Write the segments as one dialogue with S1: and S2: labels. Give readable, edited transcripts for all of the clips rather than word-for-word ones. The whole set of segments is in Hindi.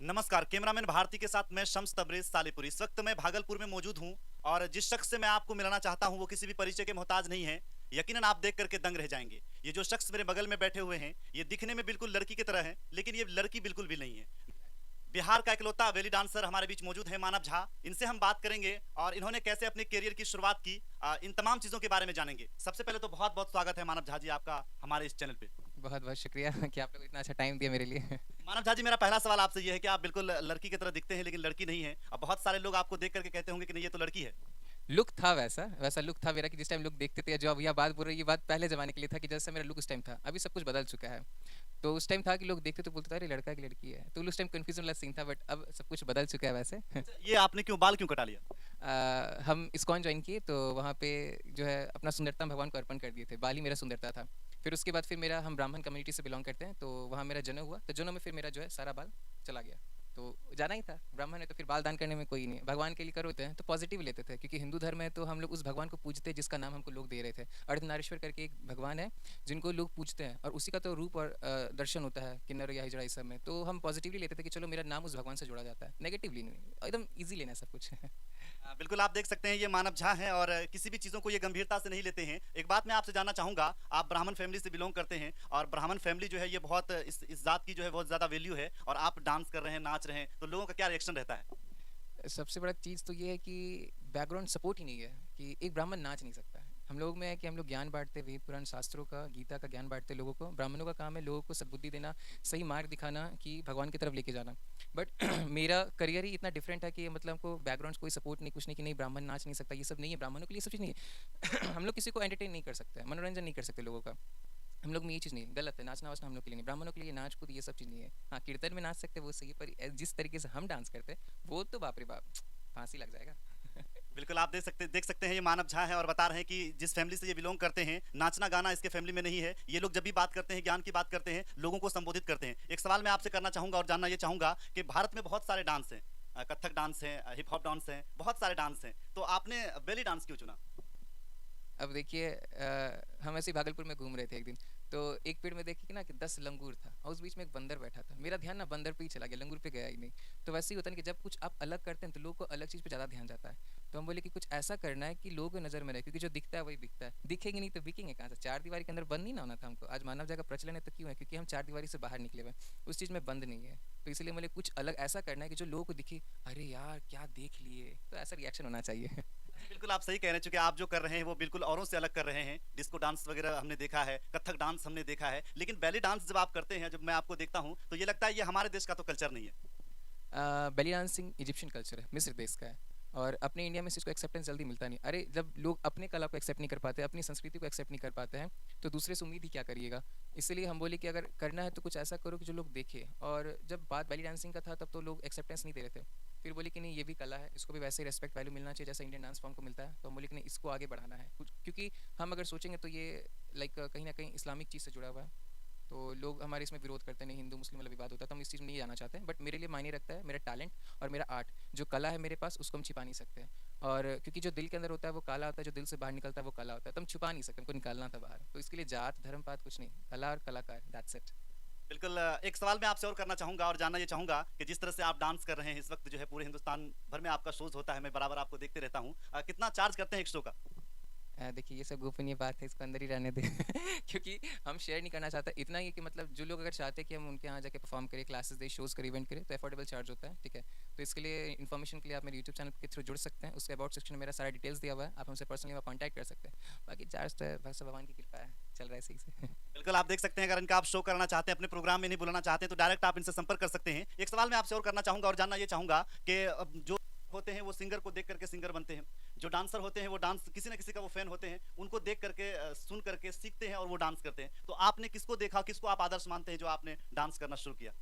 S1: नमस्कार, कैमरामैन भारती के साथ मैं शम्स तबरेज़ सालेपुरी। इस वक्त मैं भागलपुर में मौजूद हूँ और जिस शख्स से मैं आपको मिलाना चाहता हूँ वो किसी भी परिचय के मोहताज नहीं है। यकीनन आप देख करके दंग रह जाएंगे। ये जो शख्स मेरे बगल में बैठे हुए हैं, ये दिखने में बिल्कुल लड़की की तरह है, लेकिन ये लड़की बिल्कुल भी नहीं है। बिहार का इकलौता बेली डांसर हमारे बीच मौजूद है, मानव झा। इनसे हम बात करेंगे और इन्होंने कैसे अपने करियर की शुरुआत की, इन तमाम चीज़ों के बारे में जानेंगे। सबसे पहले तो बहुत-बहुत स्वागत है मानव झा जी आपका हमारे इस चैनल पे।
S2: बहुत बहुत शुक्रिया कि आप लोग इतना अच्छा टाइम दिया मेरे लिए।
S1: मानव झा जी, मेरा पहला सवाल आपसे ये है कि आप बिल्कुल लड़की की तरह दिखते हैं लेकिन लड़की नहीं है। अब बहुत सारे लोग आपको देख करके कहते होंगे कि नहीं ये तो लड़की है।
S2: लुक था वैसा वैसा लुक था मेरा कि जिस टाइम लोग देखते थे, जो अब यह बात बोल रहे हैं, ये बात पहले ज़माने के लिए था कि जैसा मेरा लुक उस टाइम था। अभी सब कुछ बदल चुका है। तो उस टाइम था कि लोग देखते तो बोलते थे अरे लड़का है कि लड़की है, तो उस टाइम कन्फ्यूजन वाला सीन था, बट अब सब कुछ बदल चुका है वैसे।
S1: अच्छा, ये आपने क्यों बाल क्यों कटा लिया?
S2: हम इस्कॉन ज्वाइन किए तो वहाँ पे जो है अपना सुंदरता भगवान को अर्पण कर दिए थे। बाल ही मेरा सुंदरता था। फिर उसके बाद फिर मेरा, हम ब्राह्मण कम्युनिटी से बिलोंग करते हैं, तो वहाँ मेरा जनेऊ हुआ, तो जनेऊ में फिर मेरा जो है सारा बाल चला गया। तो जाना ही था, ब्राह्मण है तो फिर बाल दान करने में कोई नहीं, भगवान के लिए करोते हैं तो पॉजिटिव लेते थे, क्योंकि हिंदू धर्म है तो हम लोग उस भगवान को पूजते हैं जिसका नाम हमको लोग दे रहे थे। अर्धनारीश्वर करके एक भगवान है जिनको लोग पूजते हैं, और उसी का तो रूप और दर्शन होता है किन्नर या हिजड़ा इस सब में। तो हम पॉजिटिवली लेते थे कि चलो मेरा नाम उस भगवान से जुड़ा जाता है, नेगेटिवली नहीं, एकदम ईजी लेना है सब कुछ।
S1: बिल्कुल आप देख सकते हैं ये मानव झा हैं और किसी भी चीज़ों को ये गंभीरता से नहीं लेते हैं। एक बात मैं आपसे जानना चाहूँगा, आप ब्राह्मण फैमिली से बिलोंग करते हैं और ब्राह्मण फैमिली जो है ये बहुत इस जात की जो है बहुत ज़्यादा वैल्यू है और आप डांस कर रहे हैं, नाच रहे हैं, तो लोगों का क्या रिएक्शन रहता है?
S2: सबसे बड़ा चीज़ तो ये है कि बैकग्राउंड सपोर्ट ही नहीं है कि एक ब्राह्मण नाच नहीं सकता है। हम लोग में है कि हम लोग ज्ञान बांटते, वेद पुराण शास्त्रों का, गीता का ज्ञान बांटते लोगों को। ब्राह्मणों का काम है लोगों को सद्बुद्धि देना, सही मार्ग दिखाना कि भगवान की तरफ लेके जाना। बट मेरा करियर ही इतना डिफरेंट है कि मतलब हमको बैकग्राउंड कोई सपोर्ट नहीं, कुछ नहीं कि नहीं ब्राह्मण नाच नहीं सकता, ये सब नहीं है। ब्राह्मणों के लिए सब चीज़ नहीं है। हम लोग किसी को एंटरटेन नहीं कर सकते, मनोरंजन नहीं कर सकते लोगों का। हम लोग में ये चीज़ नहीं है, गलत है। नाचना वाचना हम लोग के लिए नहीं, ब्राह्मणों के लिए नाच कूद ये सब चीज़ नहीं है। हाँ, कीर्तन में नाच सकते हैं वो सही है, पर जिस तरीके से हम डांस करते हैं वो तो बाप रे बाप, फांसी लग जाएगा।
S1: बिल्कुल आप देख सकते हैं ये मानव झा हैं और बता रहे हैं कि जिस फैमिली से ये बिलोंग करते हैं, नाचना गाना इसके फैमिली में नहीं है। ये लोग जब भी बात करते हैं, ज्ञान की बात करते हैं, लोगों को संबोधित करते हैं। एक सवाल मैं आपसे करना चाहूँगा और जानना ये चाहूँगा कि भारत में बहुत सारे डांस हैं, कथक डांस है, हिप हॉप डांस है, बहुत सारे डांस हैं, तो आपने बेली डांस क्यों चुना?
S2: अब देखिए, हम ऐसे ही भागलपुर में घूम रहे थे एक दिन, तो एक पेड़ में देखिए कि ना कि 10 लंगूर था और उस बीच में एक बंदर बैठा था। मेरा ध्यान ना बंदर पे ही चला गया, लंगूर पे गया ही नहीं। तो वैसे ही होता है ना कि जब कुछ आप अलग करते हैं तो लोगों को अलग चीज़ पे ज़्यादा ध्यान जाता है। तो हम बोले कि कुछ ऐसा करना है कि लोगों को नज़र में रहे, क्योंकि जो दिखता है वही बिकता है। दिखेंगे नहीं तो बिकेंगे कहाँ से? चार दीवारी के अंदर बंद नहीं ना होना था हमको। आज मानव जाति का प्रचलन है तो क्यों है? क्योंकि हम चार दीवारी से बाहर निकले हुए हैं, उस चीज़ में बंद नहीं है। तो इसलिए बोले कुछ अलग ऐसा करना है कि जो लोगों को दिखे, अरे यार क्या देख लिए, तो ऐसा रिएक्शन होना चाहिए।
S1: बिल्कुल आप सही कह रहे हैं, चूँकि आप जो कर रहे हैं वो बिल्कुल औरों से अलग कर रहे हैं। डिस्को डांस वगैरह हमने देखा है, कथक डांस हमने देखा है, लेकिन बेली डांस जब आप करते हैं, जब मैं आपको देखता हूँ, तो ये लगता है ये हमारे देश का तो कल्चर नहीं है।
S2: बेली डांसिंग इजिप्शियन कल्चर है, मिस्र देश का है। और अपने इंडिया में से इसको एक्सेप्टेंस जल्दी मिलता नहीं। अरे जब लोग अपने कला को एक्सेप्ट नहीं कर पाते, अपनी संस्कृति को एक्सेप्ट नहीं कर पाते हैं, तो दूसरे से उम्मीद ही क्या करिएगा। इसलिए हम बोले कि अगर करना है तो कुछ ऐसा करो कि जो लोग देखें। और जब बात बेली डांसिंग का था तब तो लोग एक्सेप्टेंस नहीं दे रहे थे। फिर बोले कि नहीं ये भी कला है, इसको भी वैसे ही रेस्पेक्ट वैल्यू मिलना चाहिए जैसा इंडियन डांस फॉर्म को मिलता है। तो हम बोले कि नहीं इसको आगे बढ़ाना है कुछ, क्योंकि हम अगर सोचेंगे तो ये लाइक कहीं ना कहीं इस्लामिक चीज़ से जुड़ा हुआ है। तो लोग हमारे इसमें विरोध करते हैं, नहीं हिंदू मुस्लिम वाला विवाद होता है, तो हम इस चीज़ में नहीं जाना चाहते हैं। बट मेरे लिए मायने रखता है मेरा टैलेंट और मेरा आर्ट, जो कला है मेरे पास उसको हम छिपा नहीं सकते हैं। और क्योंकि जो दिल के अंदर होता है वो काला होता है, जो दिल से बाहर निकलता है वो काला होता है, तो हम छुपा नहीं सकते, हमको निकालना था बाहर। तो इसके लिए जात धर्म पात कुछ नहीं, कला और कलाकार, दैट्स इट।
S1: बिल्कुल एक सवाल मैं आपसे और करना चाहूँगा और जानना ये चाहूँगा कि जिस तरह से आप डांस कर रहे हैं, इस वक़्त जो है पूरे हिंदुस्तान भर में आपका शोज़ होता है, मैं बराबर आपको देखते रहता हूँ। कितना चार्ज करते हैं एक शो का?
S2: देखिए ये सब गोपनीय बात है, इसको अंदर ही रहने दें। क्योंकि हम शेयर नहीं करना चाहते। इतना ही है कि मतलब जो लोग अगर चाहते हैं कि हम उनके यहाँ जाके परफॉर्म करें, क्लासेस दें, शोज़ करें, इवेंट करें, तो अफोर्डेबल चार्ज होता है, ठीक है। तो इसके लिए इन्फॉर्मेशन के लिए आप मेरे यूट्यूब चैनल के थ्रू जुड़ सकते हैं। उसके अबाउट सेक्शन में मेरा सारा डिटेल्स दिया हुआ है, आप हमसे पर्सनली वहाँ कॉन्टैक्ट कर सकते हैं। बाकी चार्ज तो बस भगवान की कृपा है, चल रहा है सही से।
S1: बिल्कुल आप देख सकते हैं, अगर इनका आप शो करना चाहते हैं, अपने प्रोग्राम में नहीं बुलाना चाहते हैं, तो डायरेक्ट आप इनसे संपर्क कर सकते हैं। एक सवाल मैं आपसे और करना चाहूँगा और जानना ये चाहूँगा कि जो होते हैं वो सिंगर को देख करके सिंगर बनते हैं। जो डांसर होते हैं वो डांस किसी न किसी का वो फैन होते हैं, उनको देख करके सुन करके सीखते हैं और वो डांस करते हैं। तो आपने किसको देखा, किसको आप आदर्श मानते हैं जो आपने डांस करना शुरू किया?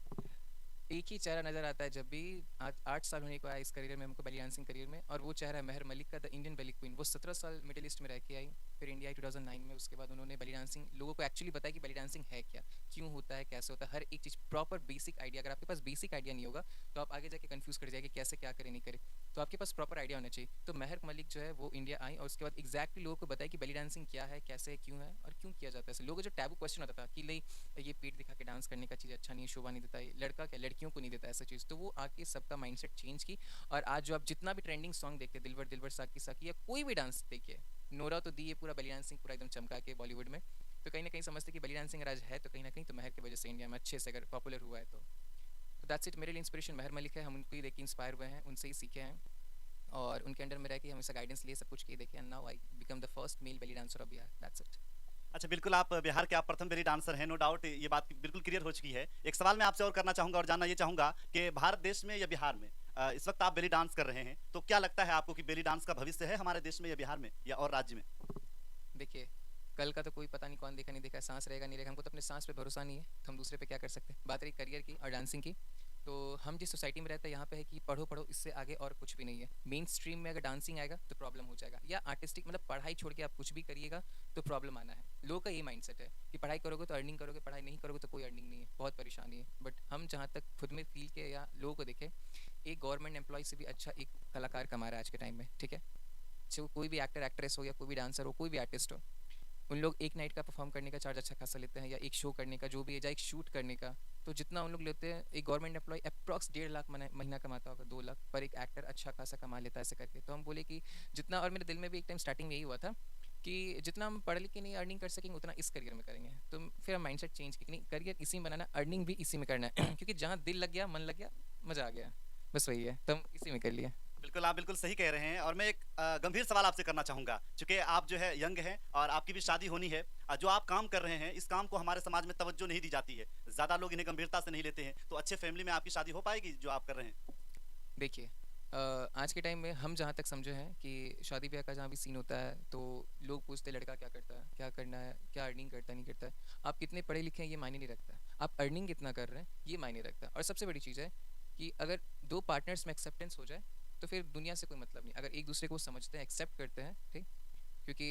S2: एक ही चेहरा नज़र आता है जब भी। आज 8 साल होने को आया इस करियर में, हमको बेली डांसिंग करियर में, और वो चेहरा है महर मलिक का, द इंडियन बेली क्वीन। वो 17 साल मिडिल ईस्ट में रह के आई, फिर इंडिया आई 2009 में। उसके बाद उन्होंने बेली डांसिंग लोगों को एक्चुअली बताया कि बेली डांसिंग है क्या, क्यों होता है, कैसे होता है, हर एक चीज़ प्रॉपर बेसिक आइडिया। अगर आपके पास बेसिक आइडिया नहीं होगा तो आप आगे जाके कन्फ्यूज़ कर जाएंगे कैसे क्या करें नहीं करें। तो आपके पास प्रॉपर आइडिया होना चाहिए। तो महर मलिक जो है वो इंडिया आई और उसके बाद एक्जैक्टली लोगों को बताया कि बेली डांसिंग क्या है, कैसे है, क्यों है और क्यों किया जाता है। ऐसे लोगों को जो टैबू क्वेश्चन होता था कि नहीं ये पेट दिखा के डांस करने का चीज़ अच्छा नहीं है, शोभा नहीं देता है, लड़का क्या लड़की लड़कियों को नहीं देता ऐसा चीज़, तो वो आके सबका माइंडसेट चेंज की। और आज जो आप जितना भी ट्रेंडिंग सॉन्ग देखते हैं, दिलबर दिलबर साकी साकी, या कोई भी डांस देखिए, नोरा तो दी है पूरा बेली डांसिंग पूरा एकदम चमका के बॉलीवुड में, तो कहीं ना कहीं समझते कि बेली डांसिंग राज है, तो कहीं ना कहीं तो महर की वजह से इंडिया में अच्छे से अगर पॉपुलर हुआ है तो दैट्स इट। मेरे लिए इंस्पिरेशन महर मलिक है, हम उनको ही देख के इंस्पायर हुए हैं, उनसे ही सीखे हैं, और उनके अंडर में रह के हमेशा गाइडेंस लिए सब कुछ किए देखे, and now I become the first male belly dancer of Bihar, that's it.
S1: अच्छा, बिल्कुल आप बिहार के आप प्रथम बेली डांसर हैं, नो डाउट ये बात बिल्कुल क्लियर हो चुकी है। एक सवाल मैं आपसे और करना चाहूँगा और जानना ये चाहूँगा कि भारत देश में या बिहार में इस वक़्त आप बेली डांस कर रहे हैं, तो क्या लगता है आपको कि बेली डांस का भविष्य है हमारे देश में या बिहार में या और राज्य में?
S2: देखिए, कल का तो कोई पता नहीं कौन देखा नहीं देखा, सांस रहेगा नहीं रहेगा, हमको तो अपने सांस पे भरोसा नहीं है, तो हम दूसरे पे क्या कर सकते हैं। बात रही करियर की और डांसिंग की, तो हम जिस सोसाइटी में रहते हैं यहाँ पे है कि पढ़ो पढ़ो, इससे आगे और कुछ भी नहीं है। मेन स्ट्रीम में अगर डांसिंग आएगा तो प्रॉब्लम हो जाएगा, या आर्टिस्टिक मतलब पढ़ाई छोड़ के आप कुछ भी करिएगा तो प्रॉब्लम आना है। लोगों का ये माइंडसेट है कि पढ़ाई करोगे तो अर्निंग करोगे, पढ़ाई नहीं करोगे तो कोई अर्निंग नहीं है, बहुत परेशानी है। बट हम जहाँ तक खुद में फील के या लोगों को देखें, एक गवर्नमेंट एम्प्लॉय से भी अच्छा एक कलाकार कमा रहा है आज के टाइम में, ठीक है। चाहे वो कोई भी एक्टर एक्ट्रेस हो, या कोई भी डांसर हो, कोई भी आर्टिस्ट हो, उन लोग एक नाइट का परफॉर्म करने का चार्ज अच्छा खासा लेते हैं, या एक शो करने का जो भी है, या एक शूट करने का, तो जितना उन लोग लेते हैं, एक गवर्नमेंट एम्प्लॉय अप्रॉक्स 1.5 लाख महीना कमाता होगा, 2 लाख, पर एक एक्टर अच्छा खासा कमा लेता है ऐसे करके। तो हम बोले कि जितना, और मेरे दिल में भी एक टाइम स्टार्टिंग में यही हुआ था कि जितना हम पढ़ लिख के नहीं अर्निंग कर सकेंगे उतना इस करियर में करेंगे। तो फिर हम माइंडसेट चेंज किया कि नहीं, करियर इसी में बनाना, अर्निंग भी इसी में करना है क्योंकि जहाँ दिल लग गया, मन लग गया, मज़ा आ गया, बस वही है, तो हम इसी में कर लिया।
S1: बिल्कुल, आप बिल्कुल सही कह रहे हैं और मैं एक गंभीर सवाल आपसे करना चाहूँगा। चूँकि आप जो है यंग हैं और आपकी भी शादी होनी है। जो आप काम कर रहे हैं, इस काम को हमारे समाज में तवज्जो नहीं दी जाती है। ज़्यादा लोग इन्हें गंभीरता से नहीं लेते हैं। तो अच्छे फैमिली में आपकी शादी हो पाएगी जो आप कर रहे हैं?
S2: देखिए, आज के टाइम में हम जहाँ तक समझे हैं कि शादी ब्याह का जहाँ भी सीन होता है तो लोग पूछते हैं लड़का क्या करता है, क्या करना है, क्या अर्निंग करता है, नहीं करता है। आप कितने पढ़े लिखे हैं ये मायने नहीं रखता, आप अर्निंग कितना कर रहे हैं ये मायने रखता है। और सबसे बड़ी चीज़ है कि अगर दो पार्टनर्स में एक्सेप्टेंस हो जाए तो फिर दुनिया से कोई मतलब नहीं, अगर एक दूसरे को समझते हैं, एक्सेप्ट करते हैं, ठीक। क्योंकि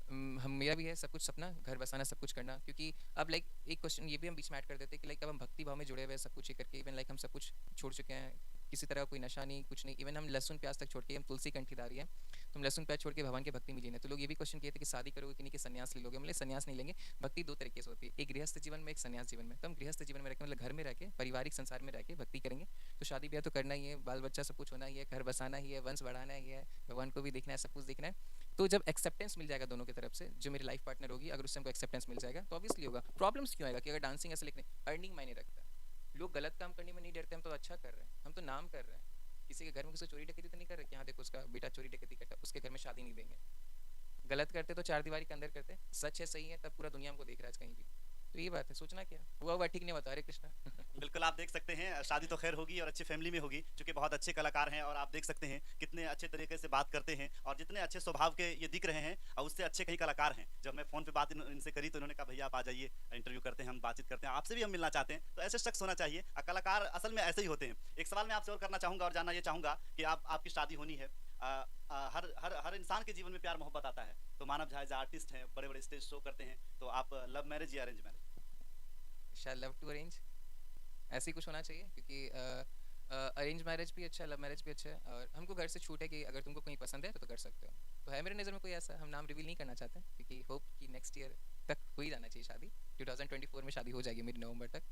S2: हम, मेरा भी है सब कुछ सपना, घर बसाना, सब कुछ करना, क्योंकि अब लाइक एक क्वेश्चन ये भी हम बीच में ऐड कर देते हैं कि लाइक अब हम भक्ति भाव में जुड़े हुए हैं सब कुछ ये करके, इवन लाइक हम सब कुछ छोड़ चुके हैं, किसी तरह का कोई नशा नहीं, कुछ नहीं, इवन हम लहसुन प्याज तक छोड़ के, हम तुलसी कंठीदारी है, तो हम लहसुन प्याज छोड़ के भगवान के भक्ति में जीने। तो लोग ये भी क्वेश्चन किए थे कि शादी करोगे कि नहीं, कि संन्यास ले लोगे। मतलब संन्यास नहीं लेंगे, भक्ति दो तरीके से होती है, एक गृहस्थ जीवन में, एक संन्यास जीवन में। तो हम गृहस्थ जीवन में रह के, मतलब घर में रह के, पारिवारिक संसार में रह के भक्ति करेंगे, तो शादी ब्याह तो करना ही है, बाल बच्चा सब कुछ होना ही है, घर बसाना ही है, वंश बढ़ाना ही है, भगवान को भी देखना है, सब कुछ देखना है। तो जब एक्सेप्टेंस मिल जाएगा दोनों की तरफ से, जो मेरी लाइफ पार्टनर होगी, अगर उससे हमको एक्सेप्टेंस मिल जाएगा तो ऑब्वियसली होगा। प्रॉब्लम्स क्यों आएगा कि अगर डांसिंग ऐसे लिखने, अर्निंग मायने रखता है, लोग गलत काम करने में नहीं डरते, हम तो अच्छा कर रहे हैं, हम तो नाम कर रहे हैं। किसी के घर में किसी चोरी डकैती तो नहीं कर रहे कि हाँ देखो उसका बेटा चोरी डकैती करता है, उसके घर में शादी नहीं देंगे। गलत करते तो चार दीवारी के अंदर करते, सच है सही है, तब पूरा दुनिया हमको देख रहा है कहीं भी। तो ये बात है, सोचना क्या हुआ हुआ ठीक नहीं होता। हरे कृष्णा।
S1: बिल्कुल, आप देख सकते हैं शादी तो खैर होगी और अच्छी फैमिली में होगी, चूँकि बहुत अच्छे कलाकार हैं और आप देख सकते हैं कितने अच्छे तरीके से बात करते हैं और जितने अच्छे स्वभाव के ये दिख रहे हैं और उससे अच्छे कई कलाकार हैं। जब मैं फ़ोन पे बात इनसे करी तो इन्होंने कहा भैया आप आ जाइए, इंटरव्यू करते हैं, हम बातचीत करते हैं, आपसे भी हम मिलना चाहते हैं। तो ऐसे शख्स होना चाहिए। कलाकार असल में ऐसे ही होते हैं। एक सवाल मैं आपसे और करना चाहूँगा और जानना ये चाहूँगा कि आपकी शादी होनी है। हर हर हर इंसान के जीवन में प्यार मोहब्बत आता है। तो मानव झा एज़ आर्टिस्ट हैं, बड़े-बड़े स्टेज शो करते हैं, तो आप लव मैरिज या अरेंज मैरिज?
S2: शायद लव टू अरेंज, ऐसे ही कुछ होना चाहिए, क्योंकि अरेंज मैरिज भी अच्छा है, लव मैरिज भी अच्छा है, और हमको घर से छूट है कि अगर तुमको कहीं पसंद है तो कर सकते हो। तो है मेरे नज़र में कोई ऐसा, हम नाम रिवील नहीं करना चाहते, क्योंकि होप कि नेक्स्ट ईयर तक हो ही जाना चाहिए शादी, 2024 में शादी हो जाएगी मिड नवंबर तक,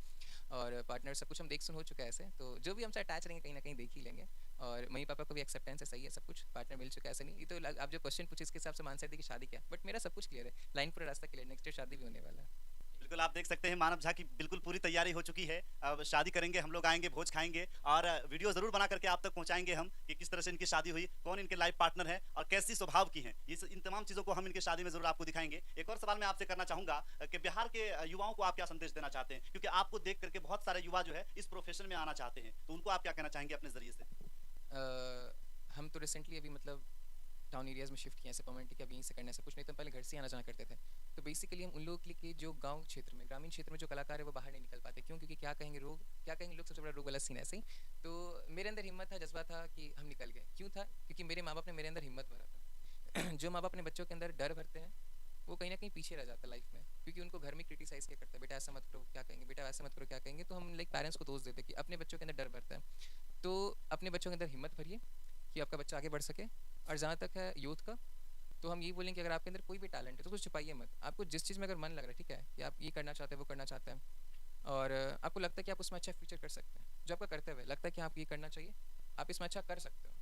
S2: और पार्टनर सब कुछ हम देख सुन हो चुका है ऐसे, तो जो भी हमसे अटैच रहेंगे कहीं ना कहीं देख ही लेंगे, और मम्मी पापा को भी एक्सेप्टेंस है, सही है, सब कुछ पार्टनर मिल चुका है, ऐसा नहीं। ये तो आप जो क्वेश्चन पूछे इसके हिसाब से मान सकते कि शादी क्या, बट मेरा सब कुछ क्लियर है, लाइन पूरा रास्ता क्लियर, नेक्स्ट ईयर शादी भी होने वाला है।
S1: बिल्कुल, आप देख सकते हैं मानव झा की बिल्कुल पूरी तैयारी हो चुकी है। अब शादी करेंगे, हम लोग आएँगे, भोज खाएँगे और वीडियो ज़रूर बना करके आप तक पहुँचाएँगे हम कि किस तरह से इनकी शादी हुई, कौन इनके लाइफ़ पार्टनर है और कैसी स्वभाव की हैं। इन तमाम चीज़ों को हम इनकी शादी में ज़रूर आपको दिखाएँगे। एक और सवाल मैं आपसे करना चाहूँगा कि बिहार के युवाओं को आप क्या संदेश देना चाहते हैं? क्योंकि आपको देख कर के बहुत सारे युवा जो है इस प्रोफ़ेशन में आना चाहते हैं। तो उनको आप क्या कहना चाहेंगे अपने ज़रिए से?
S2: हम तो रिसेंटली अभी मतलब टाउन एरियाज़ में शिफ्ट किए हैं, ऐसे परमानेंटली अब यहीं से करना, ऐसा कुछ नहीं, तो पहले घर से ही आना जाना करते थे। तो बेसिकली हम उन लोगों के लिए कि जो गांव क्षेत्र में, ग्रामीण क्षेत्र में जो कलाकार है वो बाहर नहीं निकल पाते, क्यों? क्योंकि क्या कहेंगे लोग, क्या कहेंगे लोग, सबसे बड़ा रोग वाला सीन ऐसे ही। तो मेरे अंदर हिम्मत था, जज्बा था कि हम निकल गए। क्यों था? क्योंकि मेरे माँ बाप ने मेरे अंदर हिम्मत भरा था जो माँ बाप अपने बच्चों के अंदर डर भरते हैं वो कहीं ना कहीं पीछे रह जाता है लाइफ में, क्योंकि उनको घर में क्रिटिसाइज क्या करता है, बेटा ऐसा मत करो क्या कहेंगे, बेटा वैसा मत करो क्या कहेंगे। तो हम लाइक पेरेंट्स को दोष देते कि अपने बच्चों के अंदर डर भरता है। तो अपने बच्चों के अंदर हिम्मत भरिए कि आपका बच्चा आगे बढ़ सके। और जहाँ तक है यूथ का, तो हम ये बोलेंगे कि अगर आपके अंदर कोई भी टैलेंट है तो कुछ छुपाइए मत। आपको जिस चीज़ में अगर मन लग रहा है, ठीक है, कि आप ये करना चाहते हैं, वो करना चाहते हैं, और आपको लगता है कि आप उसमें अच्छा फ्यूचर कर सकते हैं, जो आपका कर्तव्य है, लगता है कि आप ये करना चाहिए, आप इसमें अच्छा कर सकते हो,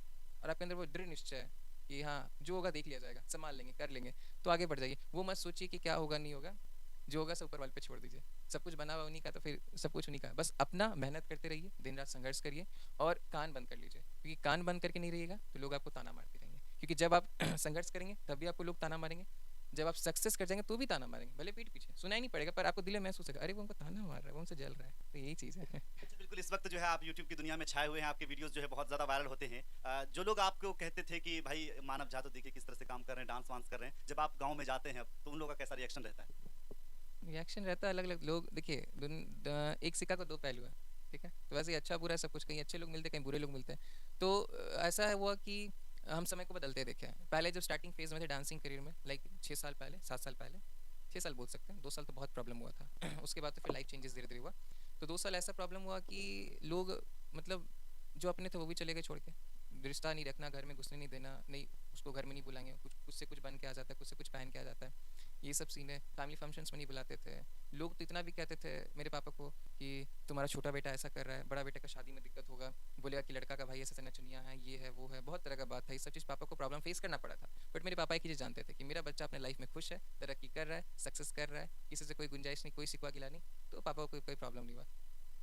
S2: और आपके अंदर वो दृढ़ निश्चय है कि हाँ जो होगा देख लिया जाएगा, संभाल लेंगे, कर लेंगे, तो आगे बढ़ जाइए। वो मत सोचिए कि क्या होगा नहीं होगा, जो होगा सब ऊपर वाले पे छोड़ दीजिए। सब कुछ बना हुआ उन्हीं का, तो फिर सब कुछ उन्हीं का है। बस अपना मेहनत करते रहिए, दिन रात संघर्ष करिए, और कान बंद कर लीजिए, क्योंकि कान बंद करके नहीं रहिएगा तो लोग आपको ताना मारते रहेंगे, क्योंकि जब आप संघर्ष करेंगे तब भी आपको लोग ताना मारेंगे, जब आप सक्सेस कर जाएंगे तो भी ताना मारेंगे, भले पीठ पीछे सुनाई नहीं पड़ेगा, पर आपको दिल में महसूस होगा अरे वो उनको ताना मार रहा है, वो उनसे जल रहा है, तो यही चीज़ है।
S1: अच्छा, बिल्कुल इस वक्त जो है आप यूट्यूब की दुनिया में छाए हुए हैं, आपके वीडियोस जो है बहुत ज़्यादा वायरल होते हैं। जो लोग आपको कहते थे कि भाई मानव झा तो देखिए किस तरह से काम कर रहे हैं, डांस वांस कर रहे हैं, जब आप गाँव में जाते हैं अब, तो उन लोगों का कैसा रिएक्शन रहता है?
S2: रिएक्शन रहता है अलग अलग। लोग देखिए एक सिक्का का दो पहलू है, ठीक है, तो वैसे ही अच्छा बुरा है सब कुछ, कहीं अच्छे लोग मिलते हैं कहीं बुरे लोग मिलते हैं। तो ऐसा है हुआ कि हम समय को बदलते देखे हैं। पहले जब स्टार्टिंग फेज में थे डांसिंग करियर में, लाइक 6 साल पहले, 7 साल पहले, 6 साल बोल सकते हैं, 2 साल तो बहुत प्रॉब्लम हुआ था उसके बाद तो फिर लाइफ चेंजेस धीरे धीरे हुआ। तो 2 साल ऐसा प्रॉब्लम हुआ कि लोग, मतलब जो अपने थे वो भी चले गए छोड़ के, रिश्ता नहीं रखना, घर में घुसने नहीं देना, नहीं उसको घर में नहीं बुलाएंगे, कुछ कुछ से कुछ बन के आ जाता है, कुछ से कुछ पहन के आ जाता है, ये सब सीन है। फैमिली फंक्शंस में नहीं बुलाते थे लोग, तो इतना भी कहते थे मेरे पापा को कि तुम्हारा छोटा बेटा ऐसा कर रहा है, बड़ा बेटे का शादी में दिक्कत होगा, बोलेगा कि लड़का का भाई ऐसा नचनिया है, ये है वो है, बहुत तरह का बात था। ये सब चीज़ पापा को प्रॉब्लम फेस करना पड़ा था। बट मेरे पापा एक ही चीज़ जानते थे कि मेरा बच्चा अपने लाइफ में खुश है, तरक्की कर रहा है, सक्सेस कर रहा है, किसी से कोई गुंजाइश नहीं, कोई सिकवा गिला नहीं, तो पापा को कोई प्रॉब्लम नहीं हुआ।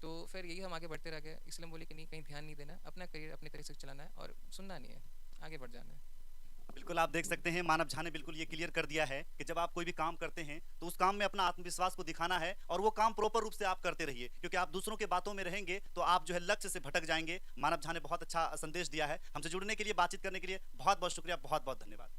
S2: तो फिर यही हम आगे बढ़ते रह गए, इसलिए हम बोले कि नहीं, कहीं ध्यान नहीं देना, अपना करियर अपने तरह से चलाना है और सुनना नहीं है, आगे बढ़ जाना है।
S1: बिल्कुल आप देख सकते हैं मानव झा ने बिल्कुल ये क्लियर कर दिया है कि जब आप कोई भी काम करते हैं तो उस काम में अपना आत्मविश्वास को दिखाना है, और वो काम प्रॉपर रूप से आप करते रहिए, क्योंकि आप दूसरों के बातों में रहेंगे तो आप जो है लक्ष्य से भटक जाएंगे। मानव झा ने बहुत अच्छा संदेश दिया है। हमसे जुड़ने के लिए, बातचीत करने के लिए बहुत बहुत शुक्रिया, बहुत बहुत धन्यवाद।